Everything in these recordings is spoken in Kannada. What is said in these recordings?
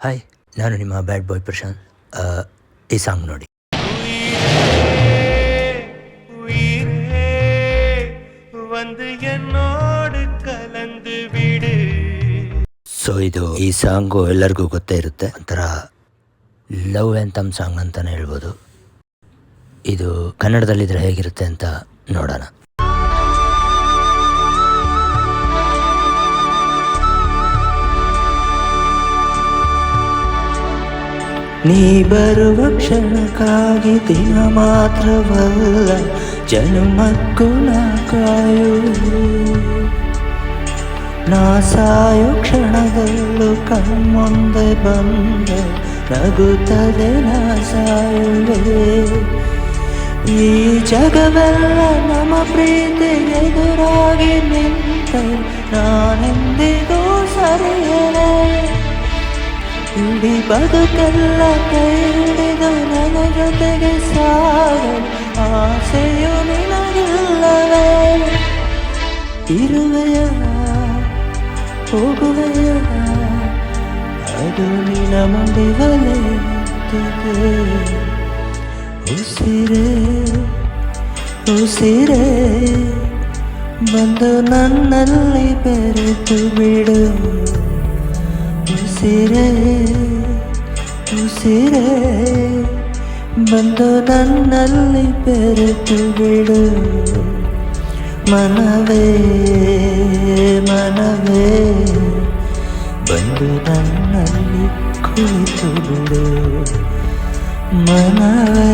ಹಾಯ್, ನಾನು ನಿಮ್ಮ ಬ್ಯಾಡ್ ಬಾಯ್ ಪ್ರಶಾಂತ್. ಈ ಸಾಂಗ್ ನೋಡಿ. ಸೊ ಈ ಸಾಂಗು ಎಲ್ಲರಿಗೂ ಗೊತ್ತೇ ಇರುತ್ತೆ. ಒಂಥರ ಲವ್ ಆ್ಯಂಥಮ್ ಸಾಂಗ್ ಅಂತಲೇ ಹೇಳ್ಬೋದು. ಇದು ಕನ್ನಡದಲ್ಲಿದ್ದರೆ ಹೇಗಿರುತ್ತೆ ಅಂತ ನೋಡೋಣ. ನೀ ಬರುವ ಕ್ಷಣಕ್ಕಾಗಿ ದಿನ ಮಾತ್ರವಲ್ಲ, ಜನ್ಮಕ್ಕೂ ನಾ ಕಾಯುವೆ. ನಾ ಸಾಯೋ ಕ್ಷಣದಲ್ಲೂ ಕಣ್ಮುಂದೆ ಬಂದೆ ನಗುತ್ತದೆ ನಾ ಸಾಯುವೆ. ಈ ಜಗವೆಲ್ಲ ನಮ್ಮ ಪ್ರೀತಿ ಎದುರಾಗಿ ನಿಂತೆ ನಾನೆಂದಿಗೂ ಸರಿಯಲೇ. ಇಡೀ ಬದುಕೆಲ್ಲ ಕೈ ಹಿಡಿದು ನನ್ನ ಜೊತೆಗೆ ಸಾಗು ಆಸೆಯು ನಿನಗಿಲ್ಲವೇ. ಇರುವೆಯ ಹೋಗುವೆಯ ಅದು ನಿನ ಮುಂದಿರಲೇ. ಉಸಿರೇ ಉಸಿರೇ ಬಂದು ನನ್ನಲ್ಲಿ ಬೆರೆತು ಬಿಡು. ಉಸಿರೇ ಉಸಿರೇ ಬಂದು ನನ್ನಲ್ಲಿ ಬೆರೆತು ಬಿಡು. ಮನವೇ ಮನವೇ ಬಂದು ನನ್ನಲ್ಲಿ ಕುಳಿತು ಬಿಡು. ಮನವೇ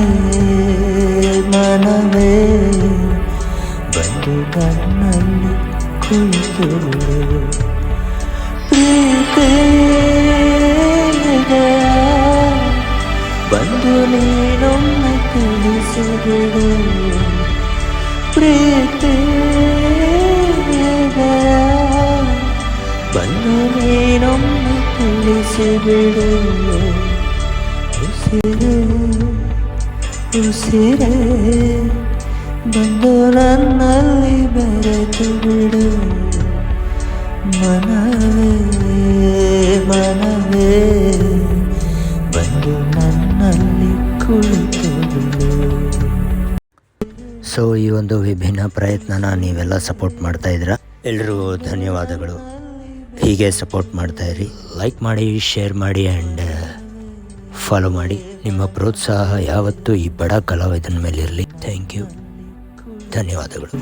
ಮನವೇ ಬಂದು ನನ್ನಲ್ಲಿ ಕುಳಿತು ಬಿಡು. ಪ್ರೀತಿ ಬಂದು ನೀನೊಮ್ಮೆ ತಿಳಿಸಿಬಿಡು. ಪ್ರೀತಿ ಬಂದು ನೀನೊಮ್ಮೆ ತಿಳಿಸಿಬಿಡು. ಉಸಿರೇ ಉಸಿರೇ ಬಂದು ನನ್ನಲ್ಲಿ ಬೆರೆತು ಬಿಡು. ಮನವೇ ಮನವೇ ಬಂದು ನನ್ನಲ್ಲಿ ಕುಳಿತು ಬಿಡು. ಸೊ ಈ ಒಂದು ವಿಭಿನ್ನ ಪ್ರಯತ್ನನ ನೀವೆಲ್ಲ ಸಪೋರ್ಟ್ ಮಾಡ್ತಾ ಇದ್ದೀರಾ. ಎಲ್ಲರೂ ಧನ್ಯವಾದಗಳು. ಹೀಗೆ ಸಪೋರ್ಟ್ ಮಾಡ್ತಾ ಇರಿ. ಲೈಕ್ ಮಾಡಿ, ಶೇರ್ ಮಾಡಿ ಆ್ಯಂಡ್ ಫಾಲೋ ಮಾಡಿ. ನಿಮ್ಮ ಪ್ರೋತ್ಸಾಹ ಯಾವತ್ತೂ ಈ ಬಡ ಕಲಾವಿದನ ಮೇಲೆ ಇರಲಿ. Thank you. ಧನ್ಯವಾದಗಳು.